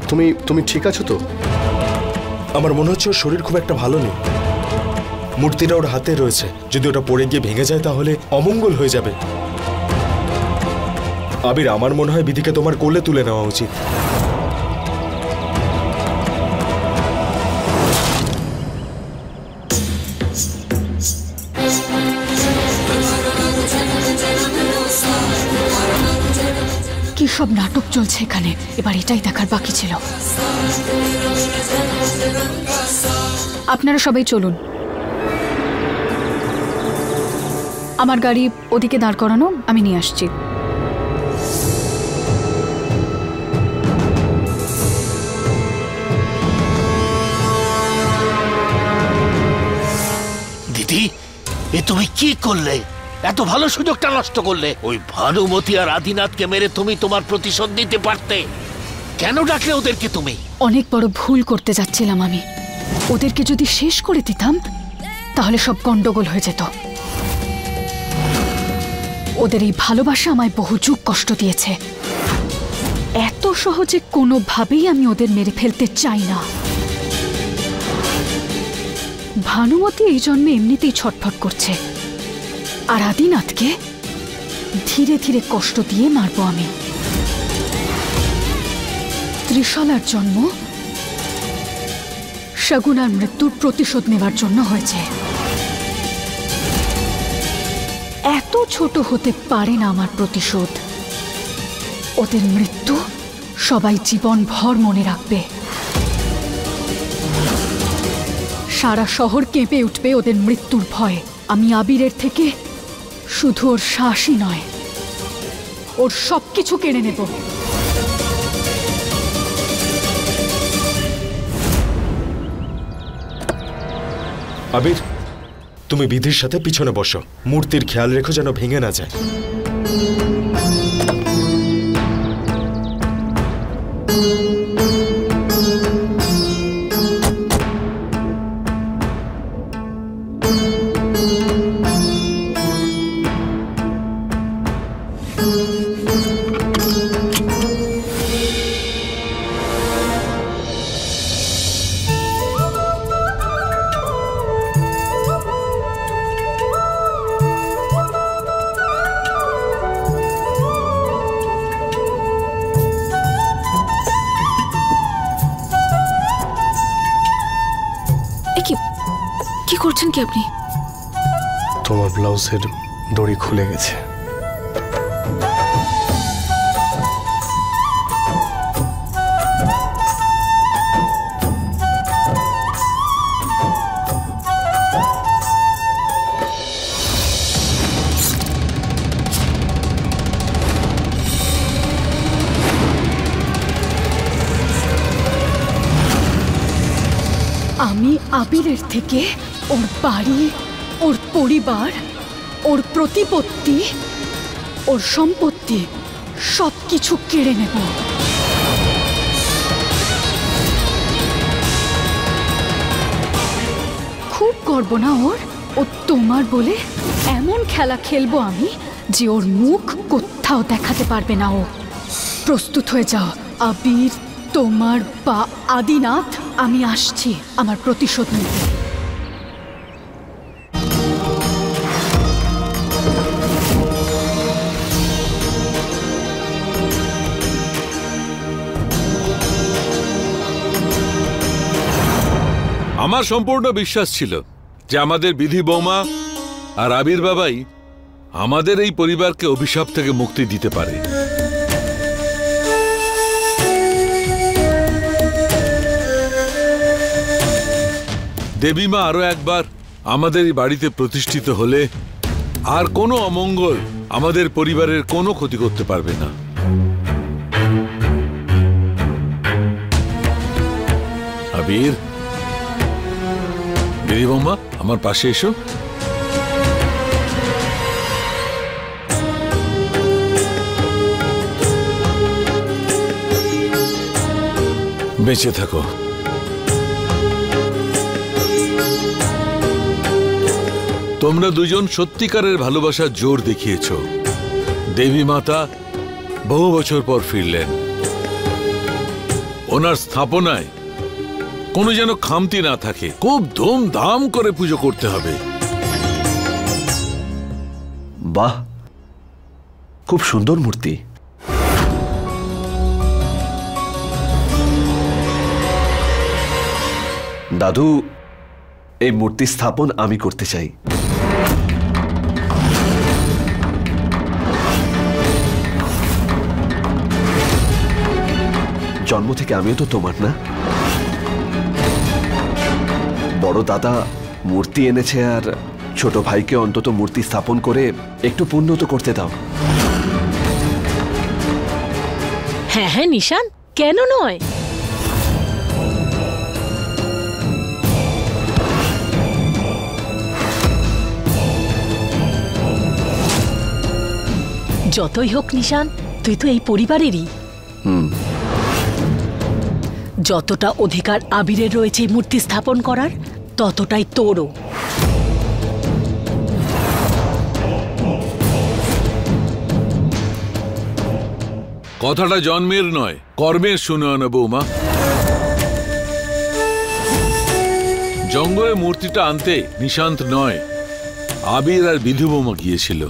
তুমি তুমি ঠিক আছো তো? আমার মনে হচ্ছে ওর শরীর খুব একটা ভালো নেই। মূর্তিটা ওর হাতে রয়েছে, যদি ওটা পড়ে গিয়ে ভেঙে যায় তাহলে অমঙ্গল হয়ে যাবে। আবির, আমার মনে হয় বিধিকে তোমার কোলে তুলে নেওয়া উচিত। কি সব নাটক চলছে এখানে, এবার এটাই দেখার বাকি ছিল। আপনারা সবাই চলুন, আমার গাড়ি ওদিকে দাঁড় করানো, আমি নিয়ে আসছি। দিদি, এ তুমি কি করলে? এত ভালো সুযোগটা নষ্ট করলে। ওই ভানুমতি আর আদিনাথকে মেরে তুমি তোমার প্রতিশোধ নিতে পারতে। কেন ডাকলে ওদেরকে তুমি? অনেক বড় ভুল করতে যাচ্ছিলাম আমি। ওদেরকে যদি শেষ করে দিতাম তাহলে সব গন্ডগোল হয়ে যেত। ওদের এই ভালোবাসা আমায় বহু যুগ কষ্ট দিয়েছে। এত সহজে কোনোভাবেই আমি ওদের মেরে ফেলতে চাই না। ভানুমতি এই জন্মে এমনিতেই ছটফট করছে, আর আদিনাথকে ধীরে ধীরে কষ্ট দিয়ে মারবো আমি। ত্রিশলার জন্ম শগুনার মৃত্যুর প্রতিশোধ নেবার জন্য হয়েছে। এত ছোট হতে পারে না আমার প্রতিশোধ। ওদের মৃত্যু সবাই জীবন ভর মনে রাখবে। সারা শহর কেঁপে উঠবে ওদের মৃত্যুর ভয়ে। আমি আবিরের থেকে শুধু ওর শ্বাসই নয়, ওর সবকিছু কেড়ে নেব। আবির, তুমি বিধির সাথে পিছনে বসো। মূর্তির খেয়াল রেখো যেন ভেঙে না যায়। কি করছেন কি আপনি? তোমার ব্লাউজের দড়ি খুলে গেছে। আমি আবিরের থেকে ওর বাড়ি, ওর পরিবার, ওর প্রতিপত্তি, ওর সম্পত্তি সবকিছু কেড়ে নেব। খুব গর্ব না ওর? ও তোমার বলে এমন খেলা খেলবো আমি যে ওর মুখ কোথাও দেখাতে পারবে না ও। প্রস্তুত হয়ে যাও আবির, তোমার বা আদিনাথ, আমি আসছি আমার প্রতিশোধ নিতে। আমার সম্পূর্ণ বিশ্বাস ছিল যে আমাদের বিধি বৌমা আর আবির বাবাই আমাদের এই পরিবারকে অভিশাপ থেকে মুক্তি দিতে পারে। দেবীমা আরো একবার আমাদের এই বাড়িতে প্রতিষ্ঠিত হলে আর কোনো অমঙ্গল আমাদের পরিবারের কোনো ক্ষতি করতে পারবে না। আবির, দিদি বৌমা, আমার পাশে এসো। বেঁচে থাকো। তোমরা দুজন সত্যিকারের ভালোবাসার জোর দেখিয়েছ। দেবী মাতা বহু বছর পর ফিরলেন। ওনার স্থাপনায় কোনো যেন খামতি না থাকে। খুব ধুমধাম করে পুজো করতে হবে। বাহ, খুব সুন্দর মূর্তি। দাদু, এই মূর্তি স্থাপন আমি করতে চাই। জন্ম থেকে আমিও তো তোমার না? বড় দাদা মূর্তি এনেছে, আর ছোট ভাইকে অন্তত মূর্তি স্থাপন করে একটু পুণ্য তো করতে দাও। হ্যাঁ হ্যাঁ নিশান, কেন নয়? যতই হোক নিশান, তুই তো এই পরিবারেরই। যতটা অধিকার আবিরের রয়েছে মূর্তি স্থাপন করার, ততটাই তোরও। কথাটা জন্মের নয়, কর্মের শুনে না বৌমা। জঙ্গলে মূর্তিটা আনতে নিশান্ত নয়, আবির আর বিধু বৌমা গিয়েছিল।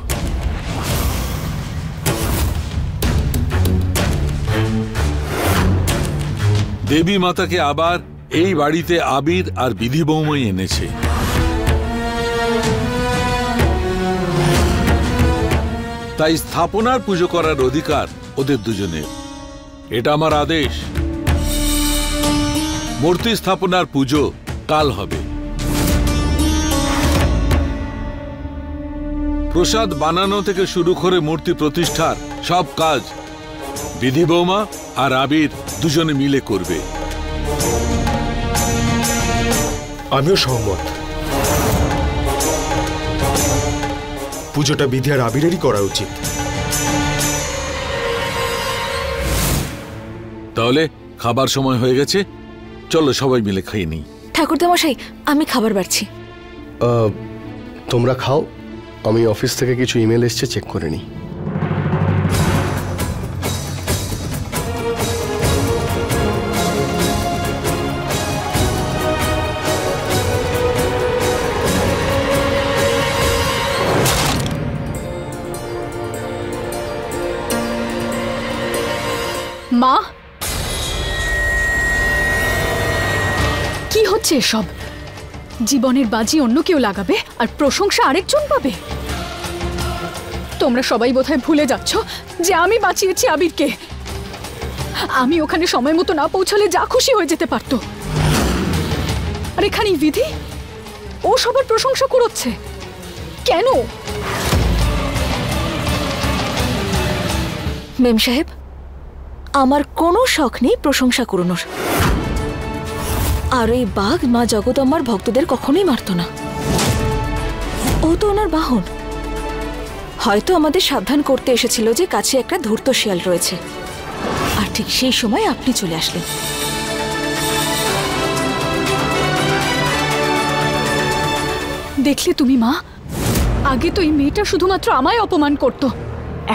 দেবী মাতাকে আবার এই বাড়িতে আবির আর বিধি বৌমাই এনেছে। তাই স্থাপনার পুজো করার অধিকার ওদের দুজনের। এটা আমার আদেশ। মূর্তি স্থাপনার পুজো কাল হবে। প্রসাদ বানানো থেকে শুরু করে মূর্তি প্রতিষ্ঠার সব কাজ বিধি বৌমা আর আবির দুজনে মিলে করবে। আমিও সহমত। পুজোটা বিধি আর আবিরেরই করা উচিত। তাহলে খাবার সময় হয়ে গেছে, চলো সবাই মিলে খেয়ে নিই। ঠাকুরদামশাই, আমি খাবার বাড়ছি। তোমরা খাও, আমি অফিস থেকে কিছু ইমেল এসছে, চেক করে নিই। মা, কি হচ্ছে এসব? জীবনের বাজি অন্য কেউ লাগাবে আর প্রশংসা আরেকজন পাবে। তোমরা সবাই বোধহয় ভুলে যাচ্ছ যে আমি বাঁচিয়েছি আবিরকে। আমি ওখানে সময় মতো না পৌঁছলে যা খুশি হয়ে যেতে পারত। আর এখানে বিধি, ও সবার প্রশংসা করছে কেন? মেম সাহেব, আমার কোনো শখ নেই প্রশংসা করানোর। আর এই বাঘ মা জগদম্বার ভক্তদের কখনোই মারত না। ও তো ওনার বাহন। হয়তো আমাদের সাবধান করতে এসেছিল যে কাছে একটা ধূর্ত শিয়াল রয়েছে, আর ঠিক সেই সময় আপনি চলে আসলেন। দেখলে তুমি মা, আগে তো এই মেয়েটা শুধুমাত্র আমায় অপমান করত,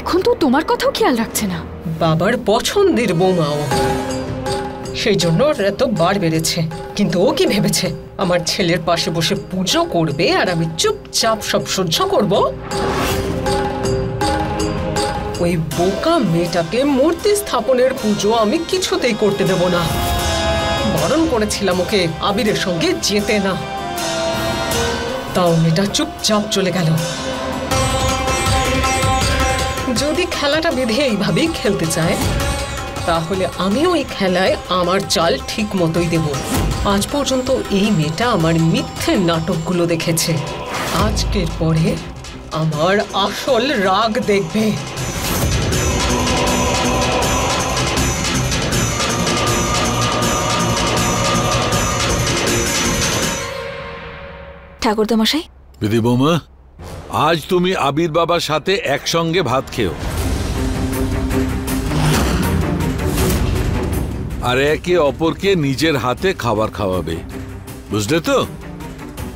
এখন তো তোমার কথাও খেয়াল রাখছে না। বাবার পছন্দের বৌমা ও, সেই জন্য ওর এত বার বেড়েছে। কিন্তু ও কি ভেবেছে আমার ছেলের পাশে বসে পুজো করবে আর আমি চুপচাপ সব সহ্য করব? ওই বোকা মেয়েটাকে মূর্তি স্থাপনের পুজো আমি কিছুতেই করতে দেব না। বারণ করেছিলাম ওকে আবিরের সঙ্গে যেতে না, তাও মেয়েটা চুপচাপ চলে গেল। যদি খেলাটা বেঁধে এইভাবেই খেলতে চায়, তাহলে আমিও এই খেলায় আমার চাল ঠিক মতোই দেব। আজ পর্যন্ত এই মেয়েটা আমার মিথ্যে নাটকগুলো দেখেছে, আজকের পরে আমার আসল রাগ দেখবে। ঠাকুরদামশাই, বিধি বৌমা, আজ তুমি আবির বাবার সাথে একসঙ্গে ভাত খেও, আর একে অপরকে নিজের হাতে খাবার খাওয়াবে, বুঝলে তো?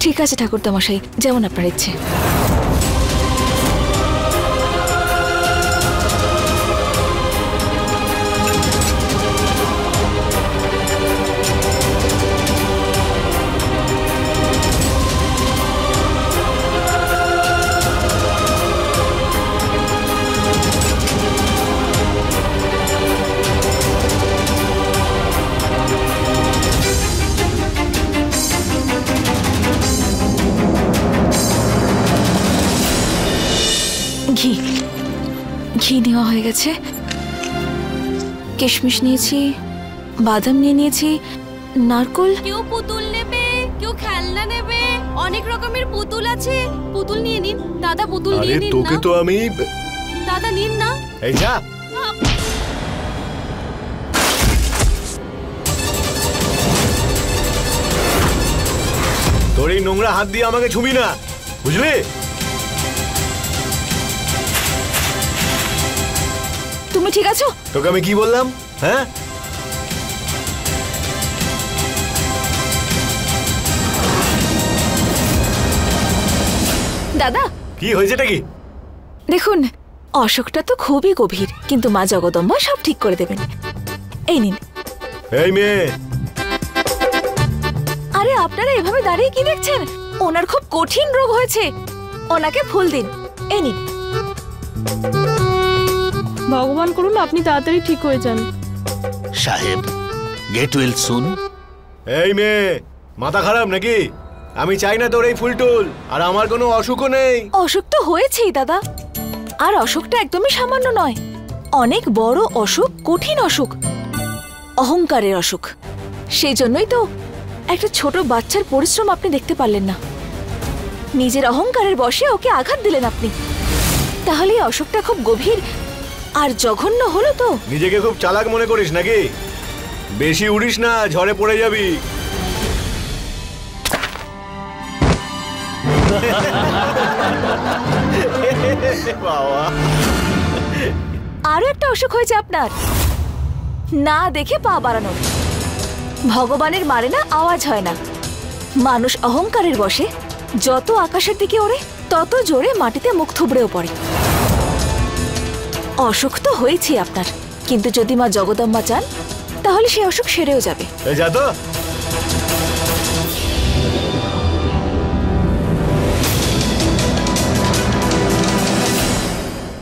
ঠিক আছে ঠাকুরদামশাই, যেমন আপনার ইচ্ছে। হয়ে গেছে। কিশমিশ নিয়েছি, বাদাম নিয়েছি, নারকোল। কেউ পুতুল নেবে, কেউ খেলনা নেবে, অনেক রকমের পুতুল আছে। পুতুল নিয়ে নিন দাদা, পুতুল নিয়ে নিন। তোকে তো আমি দাদা নিন না। এই যা। তোর এই নোংরা হাত দিয়ে আমাকে ছুবি না, বুঝলি? তুমি ঠিক আছো? তোকে আমি কি বললাম? হ্যাঁ, দাদা কি হয়েছেটা কি? দেখুন, অসুখটা তো খুবই গভীর, কিন্তু মা জগদম্বা সব ঠিক করে দেবেন। এই নিন। এই মেয়ে, আরে আপনারা এভাবে দাঁড়িয়ে কি দেখছেন? ওনার খুব কঠিন রোগ হয়েছে, ওনাকে ফুল দিন। এই নিন। ভগবান করুন আপনি তাড়াতাড়ি ঠিক হয়ে যান। সাহেব, গেট ওয়েল সুন। এই মেয়ে, মাথা খারাপ নাকি? আমি চাই না তোর এই ফুলটুল, আর আমার কোনো অসুখও নেই। অসুখ তো হয়েছেই দাদা, আর অসুখটা একদমই সামান্য নয়, অনেক বড় অসুখ, কঠিন অসুখ, অহংকারের অসুখ। সেই জন্যই তো একটা ছোট বাচ্চার পরিশ্রম আপনি দেখতে পারলেন না, নিজের অহংকারের বশে ওকে আঘাত দিলেন আপনি। তাহলে এই অসুখটা খুব গভীর আর জঘন্য হলো তো। নিজেকে খুব চালাক মনে করিস নাকি? বেশি উড়িস না, ঝড়ে পড়ে যাবি। আরো একটা অসুখ হয়েছে আপনার, না দেখে পা বাড়ানো। ভগবানের মারে না, আওয়াজ হয় না। মানুষ অহংকারের বশে যত আকাশের দিকে ওড়ে, তত জোরে মাটিতে মুখ থুবড়েও পড়ে। অসুখ তো হয়েছে আপনার, কিন্তু যদি মা জগদম্বা চান তাহলে সেই অসুখ সেরেও যাবে। যা তো।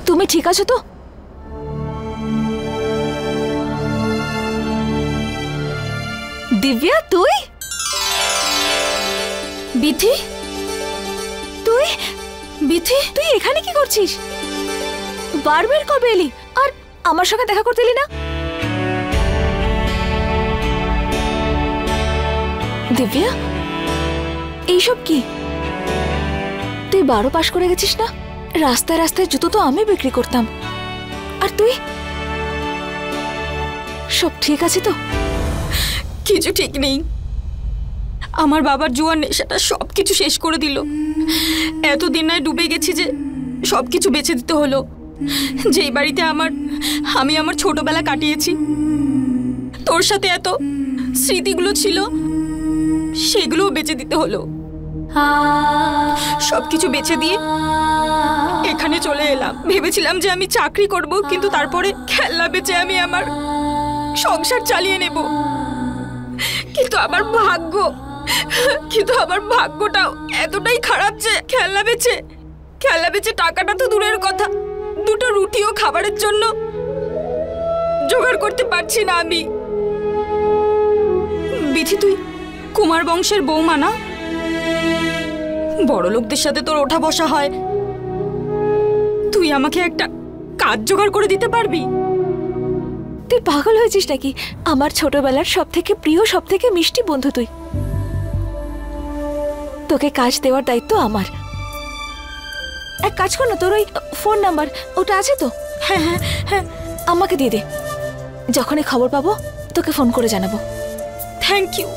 তুমি ঠিক আছো তো? দিব্যা, তুই? বিথি, তুই? বিথি, তুই এখানে কি করছিস? বারবার কবে এলি? আর আমার সঙ্গে দেখা করতে এলি না? দিব্যা, এইসব কি? তুই 12 পাশ করে গেছিস না? রাস্তায় রাস্তায় জুতো তো আমি বিক্রি করতাম, আর তুই? সব ঠিক আছে তো? কিছু ঠিক নেই। আমার বাবার জুয়ার নেশাটা সবকিছু শেষ করে দিল। এতদিন নয় ডুবে গেছি যে সবকিছু বেঁচে দিতে হলো। যেই বাড়িতে আমি আমার ছোটবেলা কাটিয়েছি, তোর সাথে এত স্মৃতিগুলো ছিল, সেগুলোও বেঁচে দিতে হলো। সবকিছু বেঁচে দিয়ে এখানে চলে এলাম। ভেবেছিলাম যে আমি চাকরি করব, কিন্তু তারপরে খেলনা বেচে আমি আমার সংসার চালিয়ে নেব। কিন্তু আমার ভাগ্যটাও এতটাই খারাপ যে খেলনা বেচে টাকাটা তো দূরের কথা, দুটো রুটিও খাবারের জন্য জোগাড় করতে পারছি না আমি। বিথি, তুই কুমার বংশের বৌমা না? বড় লোকদের সাথে তোর ওঠা বসা হয়। তুই আমাকে একটা কাজ জোগাড় করে দিতে পারবি? তুই পাগল হয়েছিস নাকি? আমার ছোটবেলার সব থেকে প্রিয়, সব থেকে মিষ্টি বন্ধু তুই। তোকে কাজ দেওয়ার দায়িত্ব আমার। এক কাজ কর না, তোর ওই ফোন নাম্বার ওটা আছে তো? হ্যাঁ হ্যাঁ হ্যাঁ, আমাকে দিয়ে দে। যখনই খবর পাবো তোকে ফোন করে জানাবো। Thank you.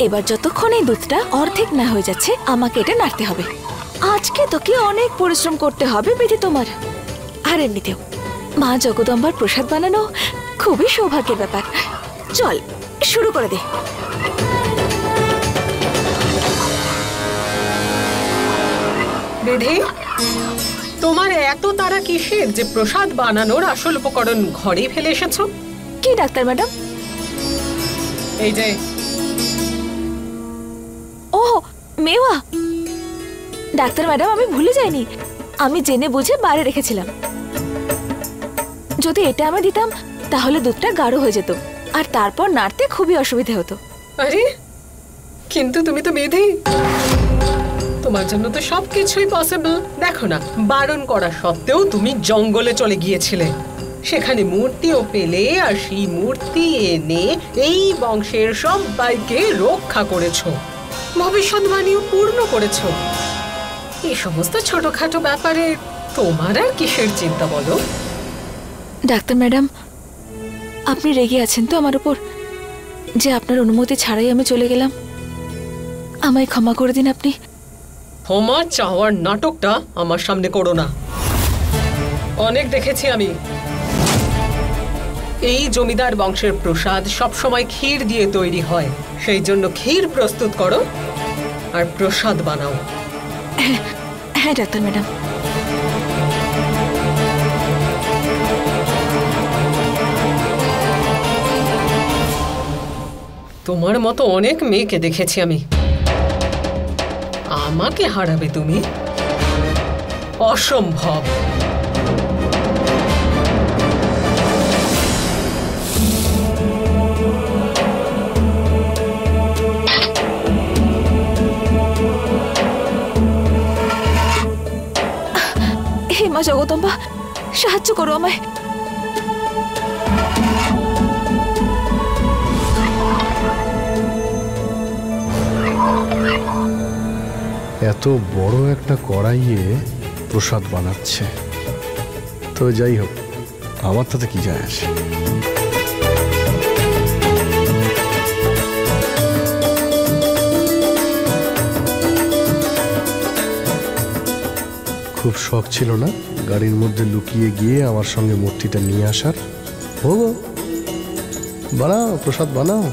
এবার যতক্ষণ এই দুধটা অর্ধেক না হয়ে যাচ্ছে, আমাকে এটা নাড়তে হবে। আজকে তোকে অনেক পরিশ্রম করতে হবে বিধি তোমার। আর এমনিতেও মা জগদম্বার প্রসাদ বানানো খুবই সৌভাগ্যের ব্যাপার। চল শুরু করে দে। বিধি, তোমার এত তাড়া কিসের যে প্রসাদ বানানোর আসল উপকরণ ঘরেই ফেলে এসেছো? কি ডাক্তার ম্যাডাম, এই যে ও মেওয়া, ডাক্তার ম্যাডাম আমি ভুলে যাইনি, আমি জেনে বুঝে বাইরে রেখেছিলাম। যদি এটা আমি দিতাম তাহলে দুধটা গাঢ় হয়ে যেত আর তারপর নাড়তে খুবই অসুবিধা হতো। আরে কিন্তু তুমি তো মেধি, তোমার জন্য তো সবকিছুই পসিবল। দেখো না, বারণ করা সত্ত্বেও তুমি জঙ্গলে চলে গিয়েছিলে, সেখানে মূর্তিও পেলে আর সেই মূর্তি এনে এই বংশের সবাইকে রক্ষা করেছো, ভবিষ্যৎবাণীও পূর্ণ করেছো। এই সমস্ত ছোটখাটো ব্যাপারে তোমার আর কিসের চিন্তা বলো? ডাক্তার ম্যাডাম, আপনি রেগে আছেন তো আমার উপর যে আপনার অনুমতি ছাড়াই আমি চলে গেলাম? আমায় ক্ষমা করে দিন আপনি। ক্ষমা চাওয়ার নাটকটা আমার সামনে করো না। অনেক দেখেছি আমি। এই জমিদার বংশের প্রসাদ সবসময় ক্ষীর দিয়ে তৈরি হয়, সেই জন্য ক্ষীর প্রস্তুত করো আর প্রসাদ বানাও। হ্যাঁ ডাক্তার ম্যাডাম। তোমার মতো অনেক মেয়েকে দেখেছি আমি, আমাকে হারাবে তুমি? অসম্ভব। হে মা জগদম্বা, সাহায্য করো আমায়। এত বড় একটা কড়াইয়ে প্রসাদ বানাচ্ছে, তো যাই হোক, আমার তাতে কি যায় আসে। খুব শখ ছিল না গাড়ির মধ্যে লুকিয়ে গিয়ে আমার সঙ্গে মূর্তিটা নিয়ে আসার? ও বানাও, প্রসাদ বানাও।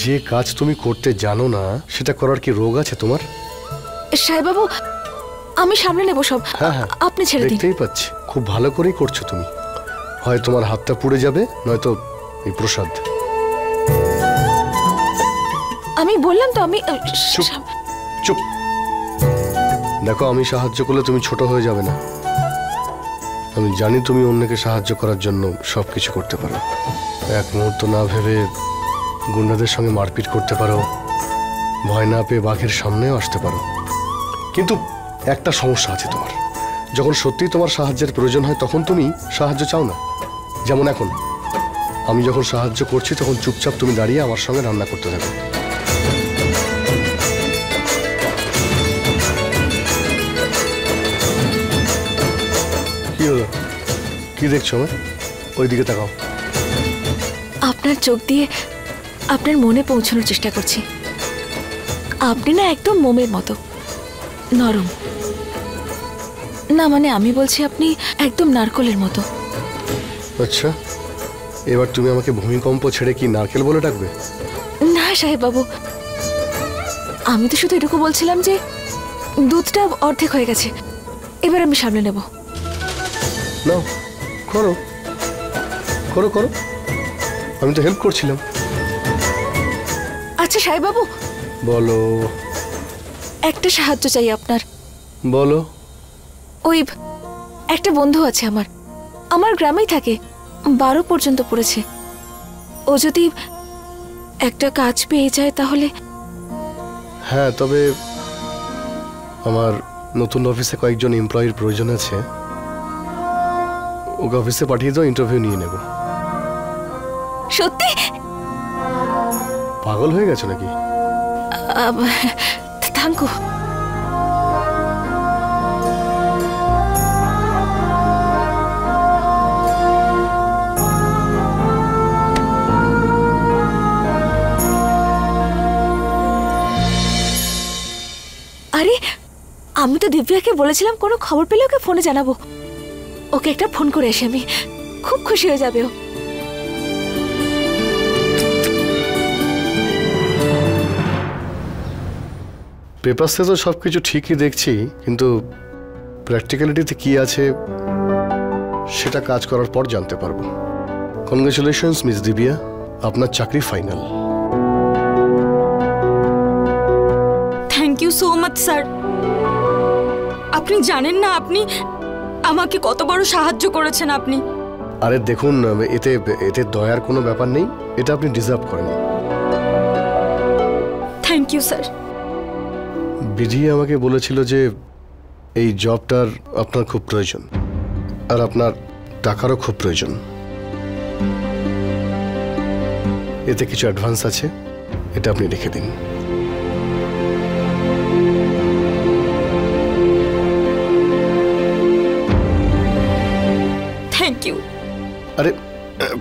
যে কাজ তুমি করতে জানো না সেটা করার কি রোগ আছে তোমার? সাহেবাবু, আমি সামলে নেব সব। হ্যাঁ হ্যাঁ, আপনি ছেড়ে দিন। দেখতেই পাচ্ছি খুব ভালো করেই করছো তুমি। হয় তোমার হাতটা পুড়ে যাবে, নয়তো এই প্রসাদ। আমি বললাম তো আমি। চুপ চুপ। দেখো, আমি সাহায্য করলে তুমি ছোট হয়ে যাবে না। আমি জানি তুমি অন্যকে সাহায্য করার জন্য সবকিছু করতে পারো। এক মুহূর্ত না ভেবে গুন্ডাদের সঙ্গে মারপিট করতে পারো, ভয় না পেয়ে বাঘের সামনেও আসতে পারো। কিন্তু একটা সমস্যা আছে তোমার, যখন সত্যিই তোমার সাহায্যের প্রয়োজন হয় তখন তুমি সাহায্য চাও না। যেমন এখন আমি যখন সাহায্য করছি তখন চুপচাপ তুমি দাঁড়িয়ে আমার সঙ্গে রান্না করতে থাকো। কি হলো, কি দেখছো আমার? ওইদিকে তাকাও। আপনার চোখ দিয়ে আপনার মনে পৌঁছানোর চেষ্টা করছি। আপনি না একদম মোমের মতো নরম। না মানে আমি বলছি আপনি একদম নারকেলের মতো। আচ্ছা, এবার তুমি আমাকে ভূমিকম্প ছেড়ে কি নারকেল বলে ডাকবে? না সাহেব বাবু, আমি তো শুধু এটুকু বলছিলাম যে দুধটা অর্ধেক হয়ে গেছে, এবার আমি সামলে নেব। নাও, করো করো করো, আমি তো হেল্প করছিলাম। আচ্ছা সাহেব বাবু, বলো। একটা সাহায্য চাই আপনার। বলো। ওই একটা বন্ধু আছে আমার, আমার গ্রামেই থাকে, 12 পর্যন্ত পড়েছে। ও যদি একটা কাজ পেয়ে যায় তাহলে। হ্যাঁ, তবে আমার নতুন অফিসে কয়েকজন এমপ্লয়ির প্রয়োজন আছে। ওকে অফিসে পাঠিয়ে দাও, ইন্টারভিউ নিয়ে নেব। সত্যি? পাগল হয়ে গেছো নাকি? Thank you. আরে আমি তো দিব্যাকে বলেছিলাম কোনো খবর পেলে ওকে ফোনে জানাবো। ওকে একটা ফোন করে এসে আমি খুব খুশি হয়ে যাবে ও। পেপারসে তো সব কিছু ঠিকই দেখছি, কিন্তু প্র্যাকটিক্যালিটিতে কি আছে সেটা কাজ করার পর জানতে পারবো। কনগ্রাচুলেশনস মিস দিব্যা, আপনার চাকরি final. Thank you so much sir. আপনি জানেন না আপনি আমাকে কত বড় সাহায্য করেছেন আপনি। আরে দেখুন, এতে এতে দয়ার কোনো ব্যাপার নেই, এটা আপনি ডিজার্ভ করেন। Thank you sir. বিধি আমাকে বলেছিল যে এই জবটার আপনার খুব প্রয়োজন, আর আপনার টাকারও খুব প্রয়োজন। এতে কিছু অ্যাডভান্স আছে, এটা আপনি রেখে দিন। Thank you. আরে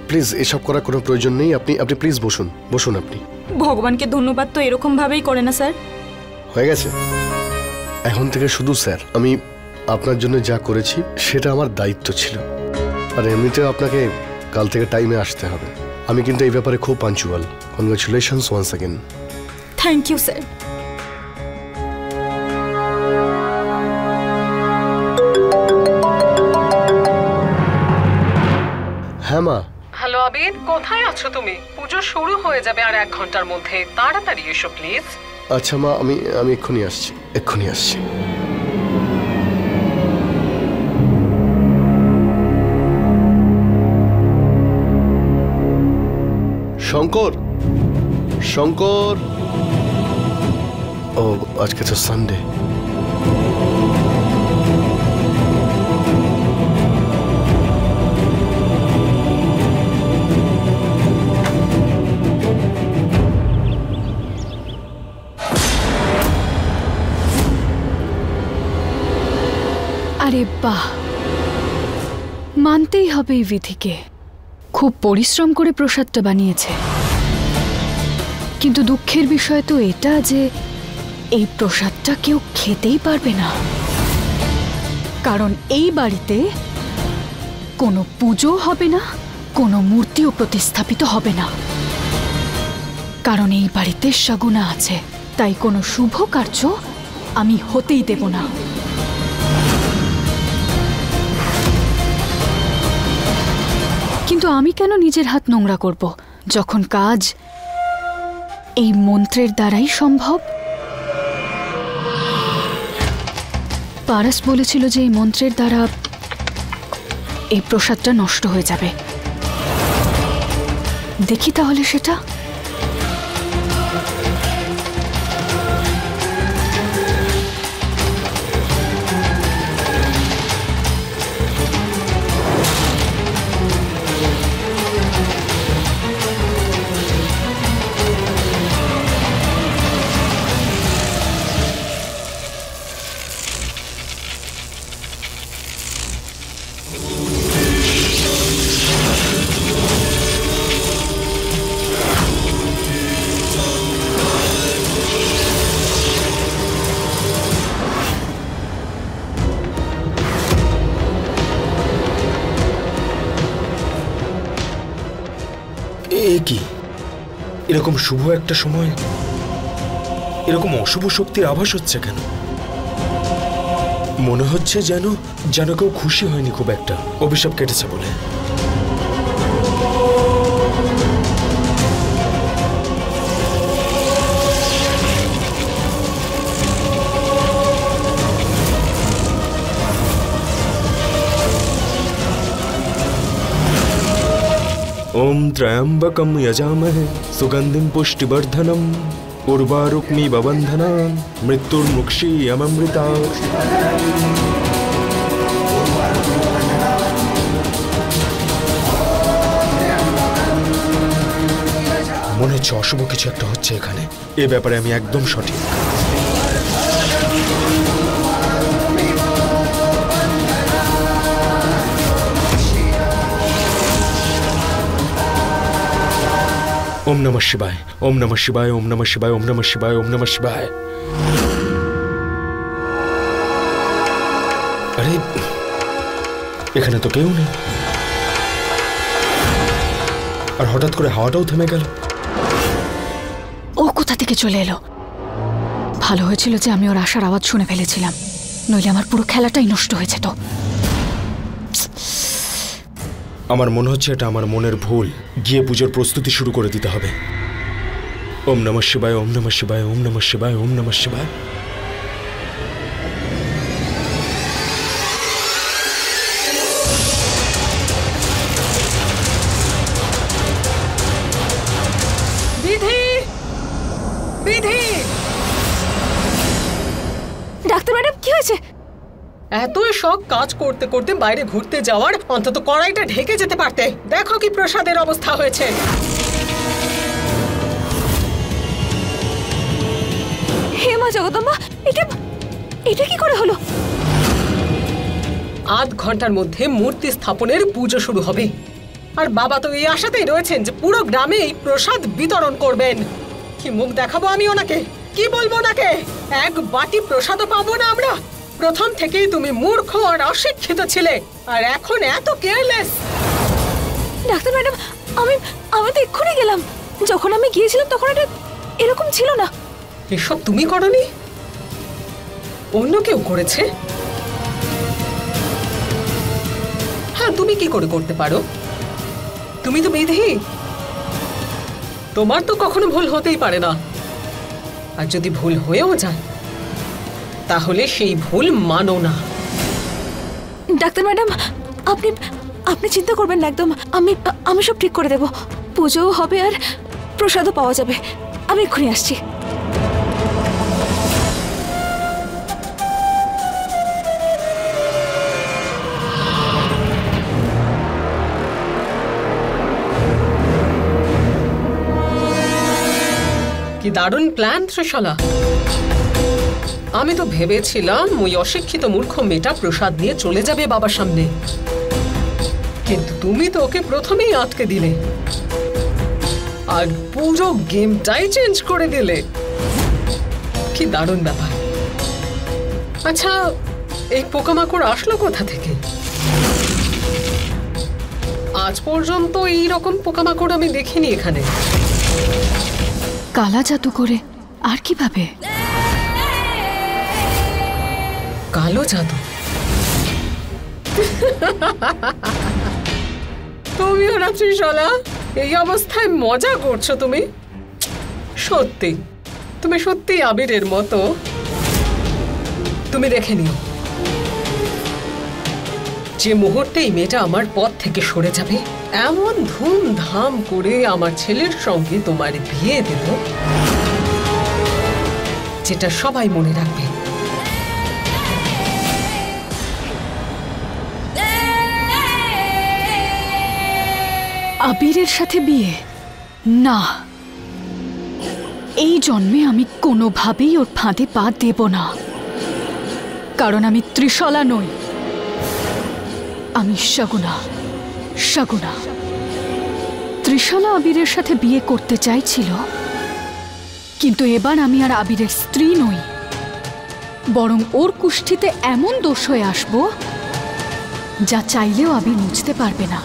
প্লিজ, এসব করার কোনো প্রয়োজন নেই। আপনি আপনি প্লিজ বসুন, বসুন আপনি। ভগবানকে ধন্যবাদ তো এরকম ভাবেই করে না স্যার। হয়ে গেছে, এখন থেকে শুধু স্যার। আমি আপনার জন্য যা করেছি সেটা আমার দায়িত্ব ছিল, আর এমনিতেও আপনাকে কাল থেকে টাইমে আসতে হবে। আমি কিন্তু এই ব্যাপারে খুব punctual. Congratulations once again. Thank you sir. হ্যাঁ মা। হ্যালো আবির, কোথায় আছো তুমি? পুজো শুরু হয়ে যাবে আর 1 ঘন্টার মধ্যে, তাড়াতাড়ি এসো প্লিজ। আচ্ছা মা, আমি এক্ষুনি আসছি, এক্ষুনি আসছি। শঙ্কর, শঙ্কর। ও আজকে তো সানডে। আরে বাহ, মানতেই হবে এই বিধিকে, খুব পরিশ্রম করে প্রসাদটা বানিয়েছে। কিন্তু দুঃখের বিষয় তো এটা যে এই প্রসাদটা কেউ খেতেই পারবে না, কারণ এই বাড়িতে কোনো পুজো হবে না, কোনো মূর্তিও প্রতিস্থাপিত হবে না। কারণ এই বাড়িতে শগুনা আছে, তাই কোনো শুভ কার্য আমি হতেই দেব না। কিন্তু আমি কেন নিজের হাত নোংরা করব, যখন কাজ এই মন্ত্রের দ্বারাই সম্ভব? পারাস বলেছিল যে এই মন্ত্রের দ্বারা এই প্রসাদটা নষ্ট হয়ে যাবে। দেখি তাহলে সেটা। কি এরকম শুভ একটা সময় এরকম অশুভ শক্তির আভাস হচ্ছে কেন? মনে হচ্ছে যেন কেউ খুশি হয়নি খুব একটা, অভিশাপ কেটেছে বলে। ओम त्र्यंबकं यजामहे सुगंधिं पुष्टिवर्धनम् उर्वारुक्मिव बन्धनान् मृत्युर्मुक्षीयममृतात्। মনে হচ্ছে অশুভ কিছু একটা হচ্ছে এখানে। এ ব্যাপারে আমি একদম সঠিক। ওম নমঃ শিবায়, ওম নমঃ শিবায়, ওম নমঃ শিবায়, ওম নমঃ শিবায়, ওম নমঃ শিবায়। আরে এখানে তো কেউ নেই, আর হঠাৎ করে হাওয়াটাও থেমে গেল। ও কোথা থেকে চলে এলো? ভালো হয়েছিল যে আমি ওর আসার আওয়াজ শুনে ফেলেছিলাম, নইলে আমার পুরো খেলাটাই নষ্ট হয়েছে। তো আমার মনে হচ্ছে এটা আমার মনের ভুল। গিয়ে পুজোর প্রস্তুতি শুরু করে দিতে হবে। ওম নমঃ শিবায়, ওম নমঃ শিবায়, ওম নমঃ শিবায়, ওম নমঃ শিবায়। বিধি, বিধি, ডাক্তার ম্যাডাম কি হয়েছে? এত সব কাজ করতে করতে বাইরে ঘুরতে যাওয়ার অন্তত কড়াইটা ঢেকে যেতে পারতে। দেখো কি প্রসাদের অবস্থা হয়েছে। হে মা জগদম্বা, এটা কি করে হলো? আধ ঘন্টার মধ্যে মূর্তি স্থাপনের পুজো শুরু হবে, আর বাবা তো এই আশাতেই রয়েছেন যে পুরো গ্রামে এই প্রসাদ বিতরণ করবেন। কি মুখ দেখাবো আমি ওনাকে? কি বলবো ওনাকে? এক বাটি প্রসাদও পাবো না আমরা? প্রথম থেকেই তুমি মূর্খ আর অশিক্ষিত ছিলে, আর এখন এত কেয়ারলেস। ডাক্তার ম্যাডাম, আমি তো এক্ষুনি গেলাম। যখন আমি গিয়েছিলাম তখন এটা এরকম ছিল না। এসব তুমি করনি, অন্য কেউ করেছে। হ্যাঁ, তুমি কি করে করতে পারো? তুমি তো বিধি, তোমার তো কখনো ভুল হতেই পারে না। আর যদি ভুল হয়েও যায় তাহলে সেই ভুল মানো না। ডাক্তার ম্যাডাম, আপনি চিন্তা করবেন না একদম। আমি সব ঠিক করে দেব। পুজোও হবে আর প্রসাদও পাওয়া যাবে। আমি এক্ষুনি আসছি। কি দারুণ প্ল্যান ত্রিশালা। আমি তো ভেবেছিলাম ওই অশিক্ষিত মূর্খ মেয়েটা প্রসাদ নিয়ে চলে যাবে বাবার সামনে, কিন্তু তুমি তো ওকে প্রথমেই আটকে দিলে আর পুরো গেমটাই চেঞ্জ করে দিলে। কি দারুণ ব্যাপার। আচ্ছা, এই পোকামাকড় আসলো কোথা থেকে? আজ পর্যন্ত এইরকম পোকামাকড় আমি দেখিনি এখানে। কালা জাদু করে আর কিভাবে? কালো জাদু? তুমিও না ত্রিশালা, এই অবস্থায় মজা করছো তুমি? সত্যি, তুমি সত্যি আবিরের মতো। তুমি দেখে নিও, যে মুহূর্তে এই মেয়েটা আমার পথ থেকে সরে যাবে, এমন ধুমধাম করে আমার ছেলের সঙ্গে তোমার বিয়ে দেব যেটা সবাই মনে রাখবে। আবিরের সাথে বিয়ে? না, এই জন্মে আমি কোনোভাবেই ওর ফাঁদে পা দেব না। কারণ আমি ত্রিশালা নই, আমি শগুনা। শগুনা ত্রিশালা আবিরের সাথে বিয়ে করতে চাইছিল, কিন্তু এবার আমি আর আবিরের স্ত্রী নই, বরং ওর কুষ্ঠিতে এমন দোষ হয়ে আসবো যা চাইলেও আবির মুছতে পারবে না।